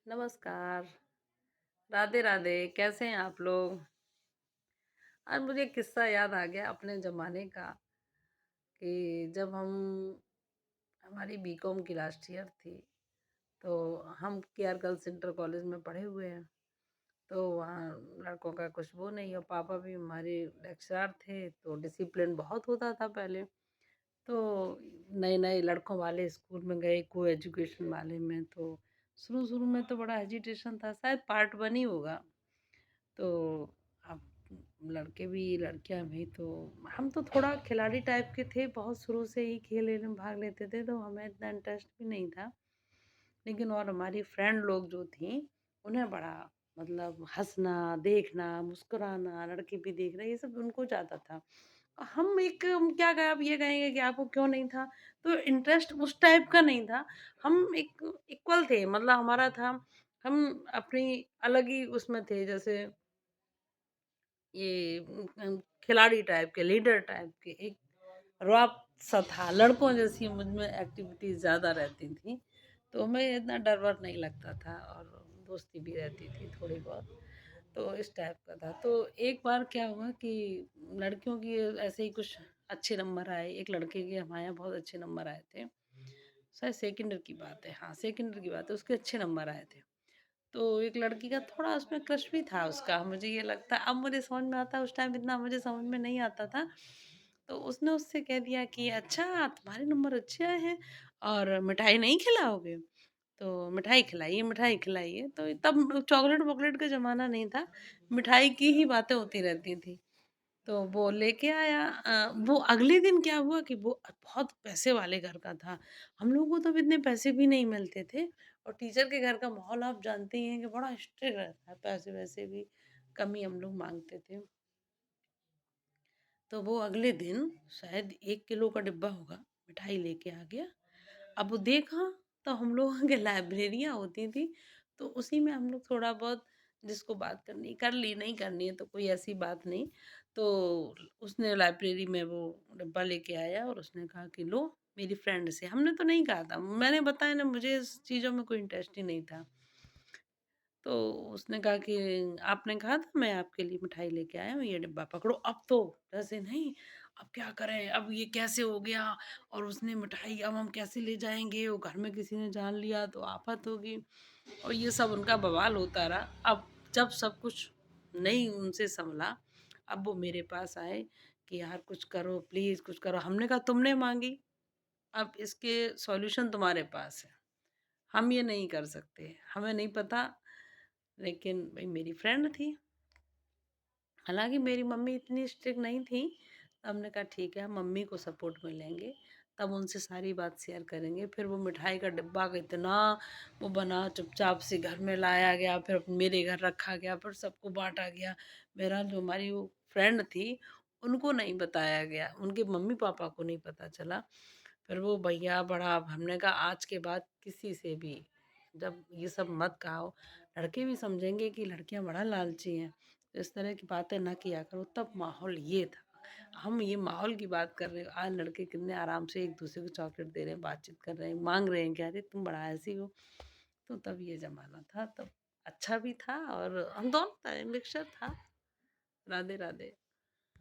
नमस्कार, राधे राधे, कैसे हैं आप लोग? आज मुझे एक किस्सा याद आ गया अपने ज़माने का कि जब हमारी बीकॉम की लास्ट ईयर थी, तो हम केआर गर्ल्स इंटर कॉलेज में पढ़े हुए हैं। तो वहाँ लड़कों का कुछ वो नहीं और पापा भी हमारे लेक्चरर थे, तो डिसिप्लिन बहुत होता था पहले। तो नए-नए लड़कों वाले स्कूल में गए, को एजुकेशन वाले में, तो शुरू-शुरू में तो बड़ा हेजिटेशन था, शायद पार्ट 1 ही होगा। तो अब लड़के भी लड़कियां भी तो हम तो थोड़ा खिलाड़ी टाइप के थे, बहुत शुरू से ही खेल में भाग लेते थे, तो हमें इतना इंटरेस्ट भी नहीं था। लेकिन और हमारी फ्रेंड लोग जो थी, उन्हें बड़ा मतलब हंसना, देखना, मुस्कुराना, लड़के भी देख रहे, ये सब उनको ज़्यादा था। हम क्या कहें, अब ये कहेंगे कि आपको क्यों नहीं था, तो इंटरेस्ट उस टाइप का नहीं था। हम एक इक्वल थे, मतलब हमारा था, हम अपनी अलग ही उसमें थे, जैसे ये खिलाड़ी टाइप के, लीडर टाइप के, एक रॉब सा था, लड़कों जैसी मुझ में एक्टिविटीज ज़्यादा रहती थी, तो हमें इतना डर वर नहीं लगता था और दोस्ती भी रहती थी थोड़ी बहुत। तो इस टाइप का था। तो एक बार क्या हुआ कि लड़कियों की ऐसे ही कुछ अच्छे नंबर आए, एक लड़के के हमारे यहाँ बहुत अच्छे नंबर आए थे, शायद सेकेंडर की बात है, हाँ सेकेंडर की बात है, उसके अच्छे नंबर आए थे। तो एक लड़की का थोड़ा उसमें क्रश भी था उसका, मुझे ये लगता है, अब मुझे समझ में आता है, उस टाइम इतना मुझे समझ में नहीं आता था। तो उसने उससे कह दिया कि अच्छा तुम्हारे नंबर अच्छे आए हैं और मिठाई नहीं खिलाओगे? तो मिठाई खिलाइए, तो तब चॉकलेट वॉकलेट का ज़माना नहीं था, मिठाई की ही बातें होती रहती थी। तो वो लेके आया, वो अगले दिन क्या हुआ कि वो बहुत पैसे वाले घर का था। हम लोगों को तो अब इतने पैसे भी नहीं मिलते थे, और टीचर के घर का माहौल आप जानते ही हैं कि बड़ा स्ट्रिक्ट रहता है, पैसे-वैसे भी कम ही हम लोग माँगते थे। तो वो अगले दिन शायद 1 किलो का डिब्बा होगा, मिठाई लेके आ गया। अब वो देखा, तो हम लोगों के लाइब्रेरियाँ होती थी, तो उसी में हम लोग थोड़ा बहुत जिसको बात करनी कर ली, नहीं करनी है तो कोई ऐसी बात नहीं। तो उसने लाइब्रेरी में वो डिब्बा लेके आया और उसने कहा कि लो मेरी फ्रेंड से, हमने तो नहीं कहा था, मैंने बताया ना, मुझे इस चीज़ों में कोई इंटरेस्ट ही नहीं था। तो उसने कहा कि आपने कहा था मैं आपके लिए मिठाई लेके आया हूँ, ये डिब्बा पकड़ो। अब तो ऐसे नहीं, अब क्या करें, अब ये कैसे हो गया, और उसने मिठाई अब हम कैसे ले जाएंगे, वो घर में किसी ने जान लिया तो आफत होगी, और ये सब उनका बवाल होता रहा। अब जब सब कुछ नहीं उनसे संभला, अब वो मेरे पास आए कि यार कुछ करो प्लीज, कुछ करो। हमने कहा तुमने मांगी, अब इसके सॉल्यूशन तुम्हारे पास है, हम ये नहीं कर सकते, हमें नहीं पता। लेकिन भाई मेरी फ्रेंड थी, हालाँकि मेरी मम्मी इतनी स्ट्रिक्ट नहीं थी, तो हमने कहा ठीक है, हम मम्मी को सपोर्ट में लेंगे, तब उनसे सारी बात शेयर करेंगे। फिर वो मिठाई का डिब्बा का इतना वो बना, चुपचाप से घर में लाया गया, फिर मेरे घर रखा गया, फिर सबको बाँटा गया। बहरहाल जो हमारी वो फ्रेंड थी, उनको नहीं बताया गया, उनके मम्मी-पापा को नहीं पता चला। फिर वो भैया बड़ा, अब हमने कहा आज के बाद किसी से भी जब ये सब मत कहो, लड़के भी समझेंगे कि लड़कियां बड़ा लालची हैं, तो इस तरह की बातें ना किया करो। तब माहौल ये था, हम ये माहौल की बात कर रहे हो, आज लड़के कितने आराम से एक दूसरे को चॉकलेट दे रहे हैं, बातचीत कर रहे हैं, मांग रहे हैं कि अरे तुम बड़ा ऐसी हो। तो तब ये जमाना था, तब अच्छा भी था और हम दोनों था, मिक्सचर था। राधे राधे।